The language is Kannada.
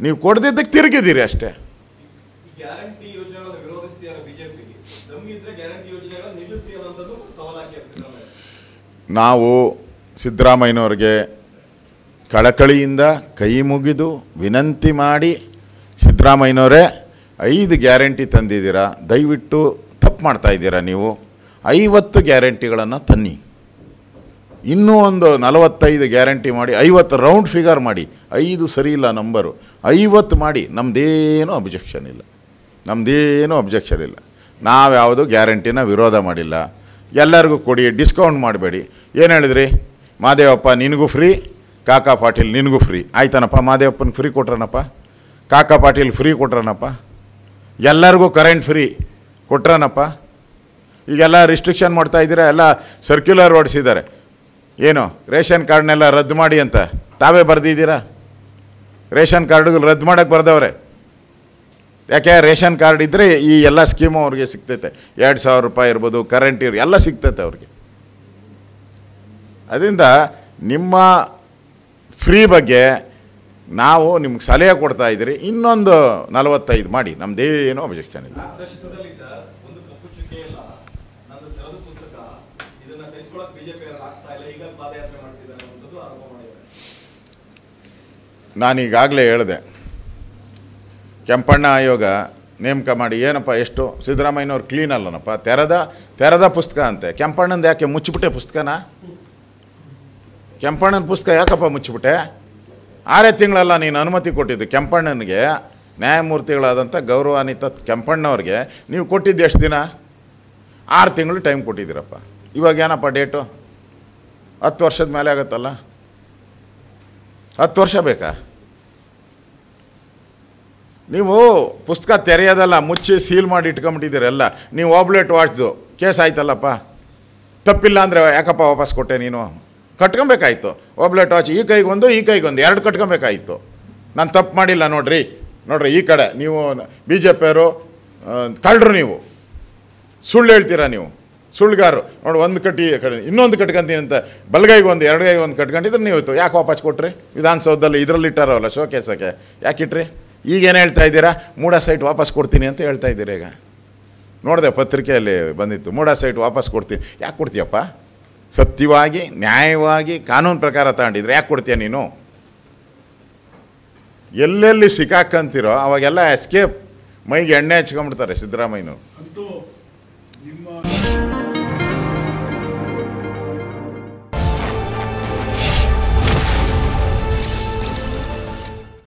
ನೀವು ಕೊಡದಿದ್ದಕ್ಕೆ ತಿರುಗಿದ್ದೀರಿ ಅಷ್ಟೇ. ನಾವು ಸಿದ್ದರಾಮಯ್ಯನವ್ರಿಗೆ ಕಳಕಳಿಯಿಂದ ಕೈ ಮುಗಿದು ವಿನಂತಿ ಮಾಡಿ, ಸಿದ್ದರಾಮಯ್ಯನವರೇ 5 ಗ್ಯಾರಂಟಿ ತಂದಿದ್ದೀರಾ, ದಯವಿಟ್ಟು ತಪ್ಪು ಮಾಡ್ತಾ ಇದ್ದೀರಾ, ನೀವು 50 ಗ್ಯಾರಂಟಿಗಳನ್ನು ತನ್ನಿ, ಇನ್ನೂ ಒಂದು 45 ಗ್ಯಾರಂಟಿ ಮಾಡಿ, 50 ರೌಂಡ್ ಫಿಗರ್ ಮಾಡಿ, 5 ಸರಿ ಇಲ್ಲ ನಂಬರು, 50 ಮಾಡಿ, ನಮ್ಮದೇನೂ ಅಬ್ಜೆಕ್ಷನ್ ಇಲ್ಲ. ನಾವ್ಯಾವುದು ಗ್ಯಾರಂಟಿನ ವಿರೋಧ ಮಾಡಿಲ್ಲ. ಎಲ್ಲರಿಗೂ ಕೊಡಿ, ಡಿಸ್ಕೌಂಟ್ ಮಾಡಬೇಡಿ. ಏನು ಹೇಳಿದ್ರಿ? ಮಾದೇವಪ್ಪ ನಿನಗೂ ಫ್ರೀ, ಕಾಕಾ ಪಾಟೀಲ್ ನಿನಗೂ ಫ್ರೀ. ಆಯ್ತಾನಪ್ಪ, ಮಾದೇವಪ್ಪನ ಫ್ರೀ ಕೊಟ್ರನಪ್ಪ, ಕಾಕಾ ಪಾಟೀಲ್ ಫ್ರೀ ಕೊಟ್ರನಪ್ಪ, ಎಲ್ಲರಿಗೂ ಕರೆಂಟ್ ಫ್ರೀ ಕೊಟ್ರನಪ್ಪ. ಈಗೆಲ್ಲ ರಿಸ್ಟ್ರಿಕ್ಷನ್ ಮಾಡ್ತಾ ಇದ್ದೀರಾ, ಎಲ್ಲ ಸರ್ಕ್ಯುಲರ್ ಹೊಡಿಸಿದ್ದಾರೆ. ಏನು ರೇಷನ್ ಕಾರ್ಡ್ನೆಲ್ಲ ರದ್ದು ಮಾಡಿ ಅಂತ ತಾವೇ ಬರೆದಿದ್ದೀರಾ? ರೇಷನ್ ಕಾರ್ಡ್ಗಳು ರದ್ದು ಮಾಡೋಕ್ಕೆ ಬರ್ದವ್ರೆ. ಯಾಕೆ? ರೇಷನ್ ಕಾರ್ಡ್ ಇದ್ದರೆ ಈ ಎಲ್ಲ ಸ್ಕೀಮು ಅವ್ರಿಗೆ ಸಿಗ್ತೈತೆ. 2000 ರೂಪಾಯಿ ಇರ್ಬೋದು, ಕರೆಂಟ್ ಎಲ್ಲ ಸಿಗ್ತೈತೆ ಅವ್ರಿಗೆ. ಅದರಿಂದ ನಿಮ್ಮ ಫ್ರೀ ಬಗ್ಗೆ ನಾವು ನಿಮ್ಗೆ ಸಲಹೆ ಕೊಡ್ತಾ ಇದ್ದೀರಿ, ಇನ್ನೊಂದು 45 ಮಾಡಿ, ನಮ್ಮದೇನೂ ಅಬ್ಜೆಕ್ಷನ್ ಇಲ್ಲ. ನಾನೀಗಾಗಲೇ ಹೇಳಿದೆ, ಕೆಂಪಣ್ಣ ಆಯೋಗ ನೇಮಕ ಮಾಡಿ ಏನಪ್ಪ ಎಷ್ಟು ಸಿದ್ದರಾಮಯ್ಯನವ್ರು ಕ್ಲೀನ್ ಅಲ್ಲನಪ್ಪ, ತೆರೆದ ಪುಸ್ತಕ ಅಂತೆ. ಕೆಂಪಣ್ಣಂದು ಯಾಕೆ ಮುಚ್ಚಿಬಿಟ್ಟೆ ಪುಸ್ತಕನ? ಕೆಂಪಣ್ಣನ ಪುಸ್ತಕ ಯಾಕಪ್ಪ ಮುಚ್ಚಿಬಿಟ್ಟೆ? 6 ತಿಂಗಳಲ್ಲ ನೀನು ಅನುಮತಿ ಕೊಟ್ಟಿದ್ದು ಕೆಂಪಣ್ಣನಿಗೆ. ನ್ಯಾಯಮೂರ್ತಿಗಳಾದಂಥ ಗೌರವಾನ್ವಿತ ಕೆಂಪಣ್ಣವ್ರಿಗೆ ನೀವು ಕೊಟ್ಟಿದ್ದು ಎಷ್ಟು ದಿನ? 6 ತಿಂಗಳು ಟೈಮ್ ಕೊಟ್ಟಿದ್ದೀರಪ್ಪ. ಇವಾಗ ಏನಪ್ಪ ಡೇಟು? 10 ವರ್ಷದ ಮೇಲೆ ಆಗುತ್ತಲ್ಲ. 10 ವರ್ಷ ಬೇಕಾ? ನೀವು ಪುಸ್ತಕ ತೆರೆಯೋದಲ್ಲ, ಮುಚ್ಚಿ ಸೀಲ್ ಮಾಡಿ ಇಟ್ಕೊಂಬಿಟ್ಟಿದ್ದೀರಲ್ಲ. ನೀವು ಆಬ್ಲೇಟ್ ವಾಚ್ದು ಕೇಸ್ ಆಯ್ತಲ್ಲಪ್ಪ, ತಪ್ಪಿಲ್ಲ ಅಂದರೆ ಯಾಕಪ್ಪ ವಾಪಸ್ ಕೊಟ್ಟೆ? ನೀನು ಕಟ್ಕೊಬೇಕಾಯ್ತು. ಆಬ್ಲೇಟ್ ವಾಚ್ ಈ ಕೈಗೊಂದು 2 ಕಟ್ಕೊಬೇಕಾಯ್ತು. ನಾನು ತಪ್ಪು ಮಾಡಿಲ್ಲ ನೋಡ್ರಿ. ಈ ಕಡೆ ನೀವು BJP-ಯವರು ಕಳ್ಳರು, ನೀವು ಸುಳ್ಳು ಹೇಳ್ತೀರಾ, ನೀವು ಸುಳ್ಳುಗಾರರು. ನೋಡಿ, ಒಂದು ಕಟ್ಟಿ ಕಡೆ ಇನ್ನೊಂದು ಕಟ್ಕೊಂತೀನಿ ಅಂತ ಬಲಗೈಗೊಂದು 2 ಕೈಗೊಂದು ಕಟ್ಕೊಂಡಿದ್ರೆ ನೀವು ಯಾಕೆ ವಾಪಸ್ ಕೊಟ್ರಿ? ವಿಧಾನಸೌಧದಲ್ಲಿ ಇದರಲ್ಲಿ ಇಟ್ಟಾರಲ್ಲ ಶೋಕೇಸಕ್ಕೆ, ಯಾಕೆ ಇಟ್ರಿ? ಈಗೇನು ಹೇಳ್ತಾ ಇದ್ದೀರಾ? ಮೂಡ ಸೈಟ್ ವಾಪಸ್ ಕೊಡ್ತೀನಿ ಅಂತ ಹೇಳ್ತಾ ಇದ್ದೀರಿ. ಈಗ ನೋಡಿದೆ ಪತ್ರಿಕೆಯಲ್ಲಿ ಬಂದಿತ್ತು, ಮೂಡ ಸೈಟ್ ವಾಪಸ್ ಕೊಡ್ತೀನಿ. ಯಾಕೆ ಕೊಡ್ತೀಯಪ್ಪ? ಸತ್ಯವಾಗಿ ನ್ಯಾಯವಾಗಿ ಕಾನೂನು ಪ್ರಕಾರ ತಗೊಂಡಿದ್ರೆ ಯಾಕೆ ಕೊಡ್ತೀಯ ನೀನು? ಎಲ್ಲೆಲ್ಲಿ ಸಿಕ್ಕಾಕಂತೀರೋ ಅವಾಗೆಲ್ಲ ಎಸ್ಕೇಪ್, ಮೈಗೆ ಎಣ್ಣೆ ಹಚ್ಕೊಂಡ್ಬಿಡ್ತಾರೆ ಸಿದ್ದರಾಮಯ್ಯನವರು.